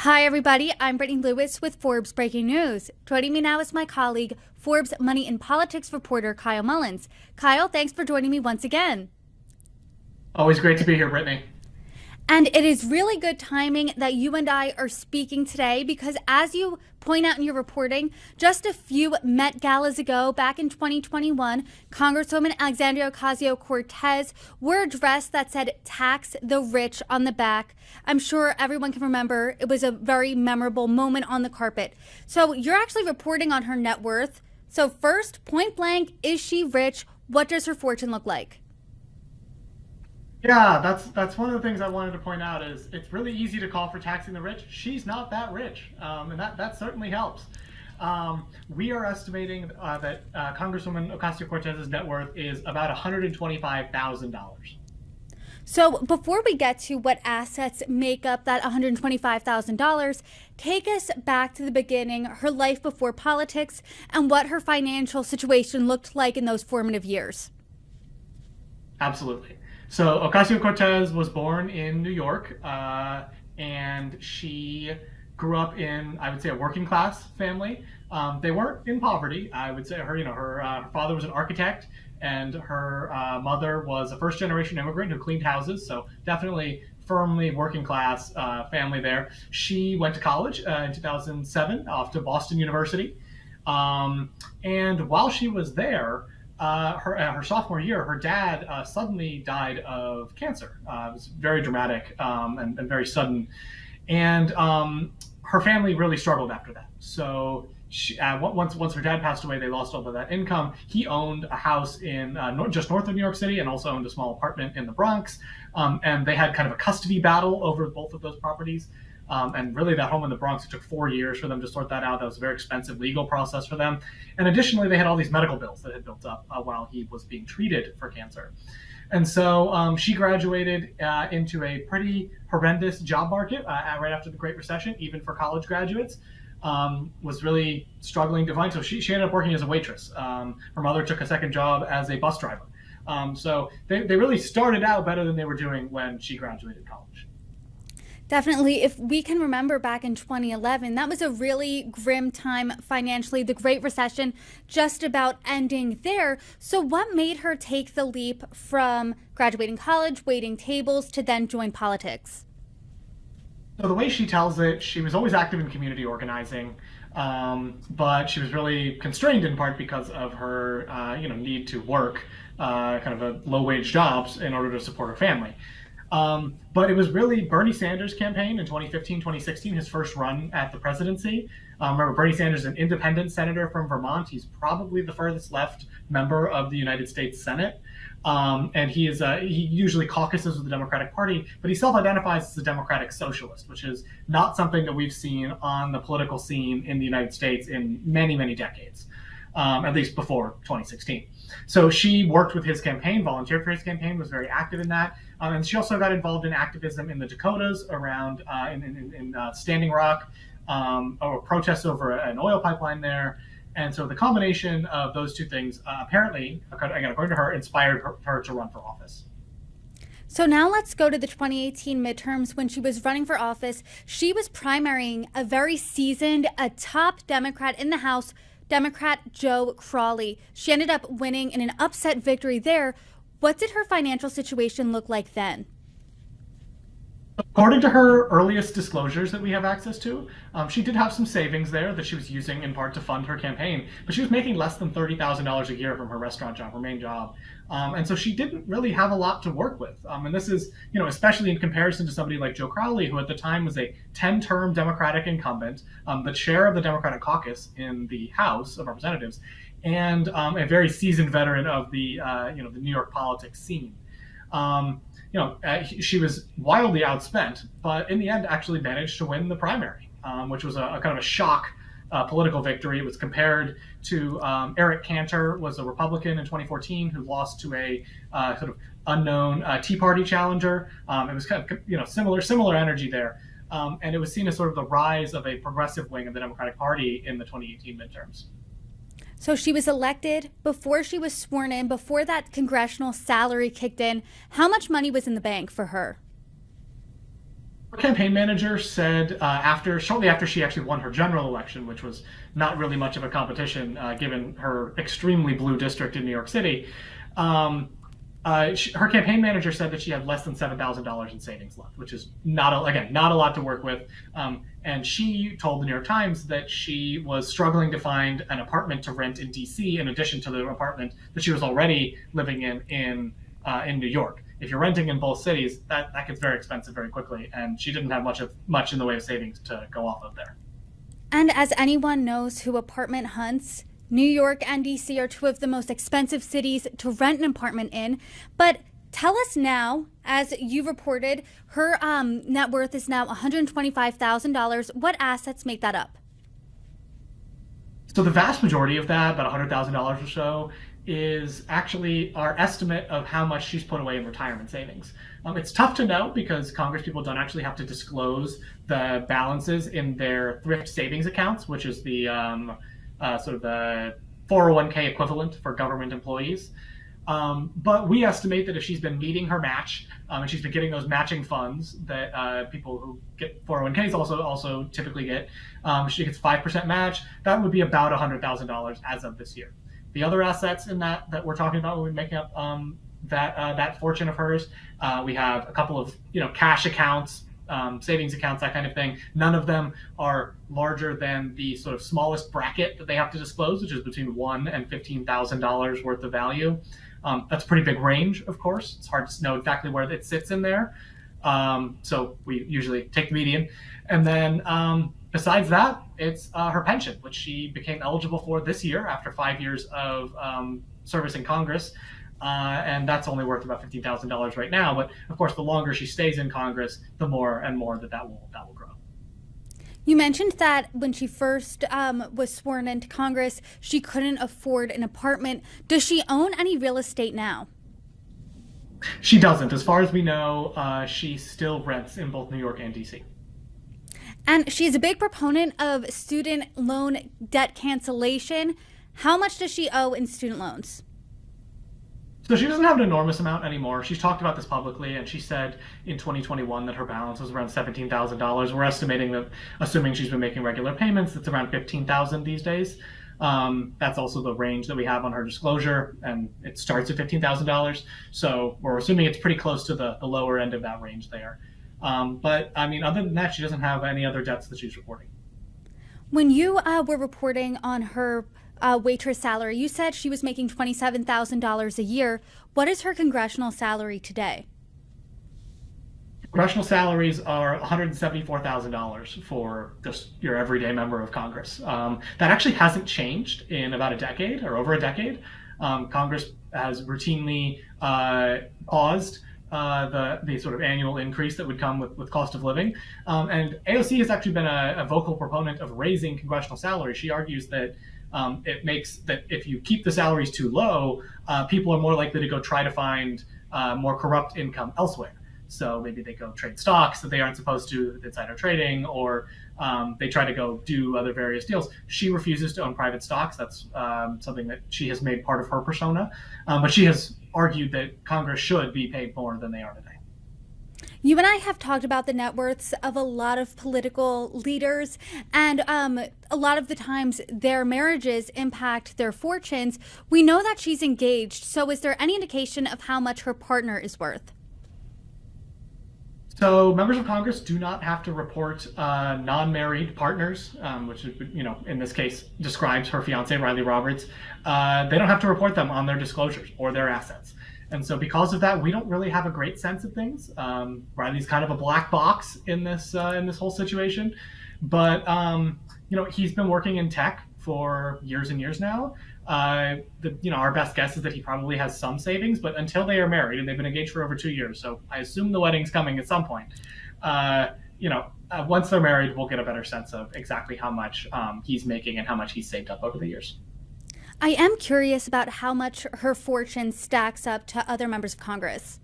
Hi, everybody. I'm Brittany Lewis with Forbes Breaking News. Joining me now is my colleague, Forbes Money and Politics reporter Kyle Mullins. Kyle, thanks for joining me once again. Always great to be here, Brittany. And it is really good timing that you and I are speaking today because, as you point out in your reporting, just a few Met Galas ago, back in 2021, Congresswoman Alexandria Ocasio-Cortez wore a dress that said "Tax the Rich" on the back. I'm sure everyone can remember. It was a very memorable moment on the carpet. So you're actually reporting on her net worth. So first, point blank, is she rich? What does her fortune look like? Yeah, that's one of the things I wanted to point out is it's really easy to call for taxing the rich. She's not that rich, and that certainly helps. We are estimating that Congresswoman Ocasio-Cortez's net worth is about $125,000. So before we get to what assets make up that $125,000, take us back to the beginning, her life before politics, and what her financial situation looked like in those formative years. Absolutely. So Ocasio-Cortez was born in New York, and she grew up in, I would say, a working class family. They weren't in poverty. I would say her father was an architect, and her mother was a first generation immigrant who cleaned houses. So definitely firmly working class family there. She went to college in 2007 off to Boston University. And while she was there, her sophomore year, her dad suddenly died of cancer. It was very dramatic and very sudden. And her family really struggled after that. So once her dad passed away, they lost all of that income. He owned a house in just north of New York City and also owned a small apartment in the Bronx. And they had kind of a custody battle over both of those properties. And really, that home in the Bronx, it took 4 years for them to sort that out. That was a very expensive legal process for them. And additionally, they had all these medical bills that had built up while he was being treated for cancer. And so she graduated into a pretty horrendous job market right after the Great Recession, even for college graduates. Was really struggling to find. So she ended up working as a waitress. Her mother took a second job as a bus driver. So they really started out better than they were doing when she graduated college. Definitely. If we can remember back in 2011, that was a really grim time financially, the Great Recession just about ending there. So what made her take the leap from graduating college, waiting tables, to then join politics? So the way she tells it, she was always active in community organizing, but she was really constrained in part because of her, need to work kind of a low-wage jobs in order to support her family. But it was really Bernie Sanders' campaign in 2015, 2016, his first run at the presidency. Remember, Bernie Sanders is an independent senator from Vermont. He's probably the furthest left member of the United States Senate. And he usually caucuses with the Democratic Party, but he self-identifies as a democratic socialist, which is not something that we've seen on the political scene in the United States in many, many decades. At least before 2016. So she worked with his campaign, volunteered for his campaign, was very active in that. And she also got involved in activism in the Dakotas around in Standing Rock, or protests over an oil pipeline there. And so the combination of those two things apparently, again, according to her, inspired her to run for office. So now let's go to the 2018 midterms. When she was running for office, she was primarying a very seasoned, a top Democrat in the House, Democrat Joe Crowley. She ended up winning in an upset victory there. What did her financial situation look like then? According to her earliest disclosures that we have access to, she did have some savings there that she was using in part to fund her campaign, but she was making less than $30,000 a year from her restaurant job, her main job. And so she didn't really have a lot to work with. And this is, especially in comparison to somebody like Joe Crowley, who at the time was a 10-term Democratic incumbent, the chair of the Democratic caucus in the House of Representatives, and a very seasoned veteran of the the New York politics scene. She was wildly outspent, but in the end actually managed to win the primary, which was a kind of a shock political victory. It was compared to Eric Cantor, was a Republican in 2014 who lost to a sort of unknown Tea Party challenger. It was kind of similar energy there, and it was seen as sort of the rise of a progressive wing of the Democratic Party in the 2018 midterms. So she was elected before she was sworn in, before that congressional salary kicked in. How much money was in the bank for her? Her campaign manager said shortly after she actually won her general election, which was not really much of a competition given her extremely blue district in New York City. Her campaign manager said that she had less than $7,000 in savings left, which is not a lot to work with. And she told the New York Times that she was struggling to find an apartment to rent in D.C. in addition to the apartment that she was already living in New York. If you're renting in both cities, that gets very expensive very quickly, and she didn't have much in the way of savings to go off of there. And as anyone knows who apartment hunts, New York and DC are two of the most expensive cities to rent an apartment in. But tell us now, as you reported, her net worth is now $125,000. What assets make that up? So the vast majority of that, about $100,000 or so, is actually our estimate of how much she's put away in retirement savings. It's tough to know because Congress people don't actually have to disclose the balances in their thrift savings accounts, which is the sort of the 401k equivalent for government employees. But we estimate that if she's been meeting her match and she's been getting those matching funds that people who get 401ks also typically get, she gets 5% match, that would be about $100,000 as of this year. The other assets in that we're talking about when we're making up that fortune of hers, we have a couple of cash accounts, savings accounts, that kind of thing. None of them are larger than the sort of smallest bracket that they have to disclose, which is between $1,000 and $15,000 worth of value. That's a pretty big range, of course. It's hard to know exactly where it sits in there. So we usually take the median. And then besides that, it's her pension, which she became eligible for this year after 5 years of service in Congress. And that's only worth about $15,000 right now. But of course, the longer she stays in Congress, the more and more that will grow. You mentioned that when she first was sworn into Congress, she couldn't afford an apartment. Does she own any real estate now? She doesn't. As far as we know, she still rents in both New York and DC. And she's a big proponent of student loan debt cancellation. How much does she owe in student loans? So she doesn't have an enormous amount anymore. She's talked about this publicly, and she said in 2021 that her balance was around $17,000. We're estimating that, assuming she's been making regular payments, it's around $15,000 these days. That's also the range that we have on her disclosure, and it starts at $15,000. So we're assuming it's pretty close to the lower end of that range there. But I mean, other than that, she doesn't have any other debts that she's reporting. When you were reporting on her waitress salary, you said she was making $27,000 a year. What is her congressional salary today? Congressional salaries are $174,000 for just your everyday member of Congress. That actually hasn't changed in about a decade or over a decade. Congress has routinely paused the sort of annual increase that would come with cost of living. And AOC has actually been a vocal proponent of raising congressional salaries. She argues that it makes that if you keep the salaries too low, people are more likely to go try to find more corrupt income elsewhere. So maybe they go trade stocks that they aren't supposed to with insider trading, or they try to go do other various deals. She refuses to own private stocks. That's something that she has made part of her persona. But she has argued that Congress should be paid more than they are today. You and I have talked about the net worths of a lot of political leaders, and a lot of the times their marriages impact their fortunes. We know that she's engaged, so is there any indication of how much her partner is worth? So members of Congress do not have to report non-married partners, which in this case describes her fiance, Riley Roberts. They don't have to report them on their disclosures or their assets. And so because of that, we don't really have a great sense of things. Riley's kind of a black box in this whole situation. But he's been working in tech for years and years now. Our best guess is that he probably has some savings, but until they are married, and they've been engaged for over 2 years, so I assume the wedding's coming at some point. Once they're married, we'll get a better sense of exactly how much he's making and how much he's saved up over the years. I am curious about how much her fortune stacks up to other members of Congress.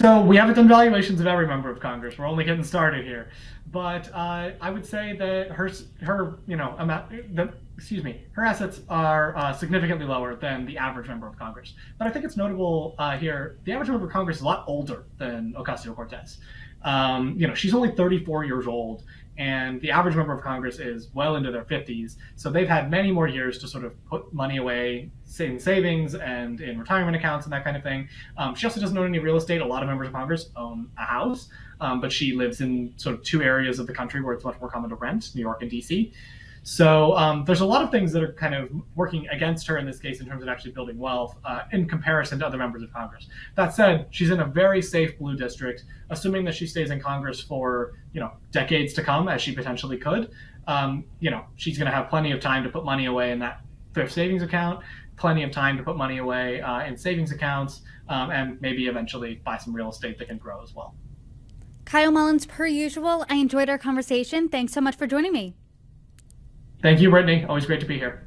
So we haven't done valuations of every member of Congress. We're only getting started here. But I would say that her amount, her assets are significantly lower than the average member of Congress. But I think it's notable here, the average member of Congress is a lot older than Ocasio-Cortez. She's only 34 years old, and the average member of Congress is well into their 50s. So they've had many more years to sort of put money away in savings and in retirement accounts and that kind of thing. She also doesn't own any real estate. A lot of members of Congress own a house, but she lives in sort of two areas of the country where it's much more common to rent, New York and DC. So there's a lot of things that are kind of working against her in this case in terms of actually building wealth in comparison to other members of Congress. That said, she's in a very safe blue district, assuming that she stays in Congress for decades to come, as she potentially could. She's going to have plenty of time to put money away in that thrift savings account, plenty of time to put money away in savings accounts, and maybe eventually buy some real estate that can grow as well. Kyle Mullins, per usual, I enjoyed our conversation. Thanks so much for joining me. Thank you, Brittany. Always great to be here.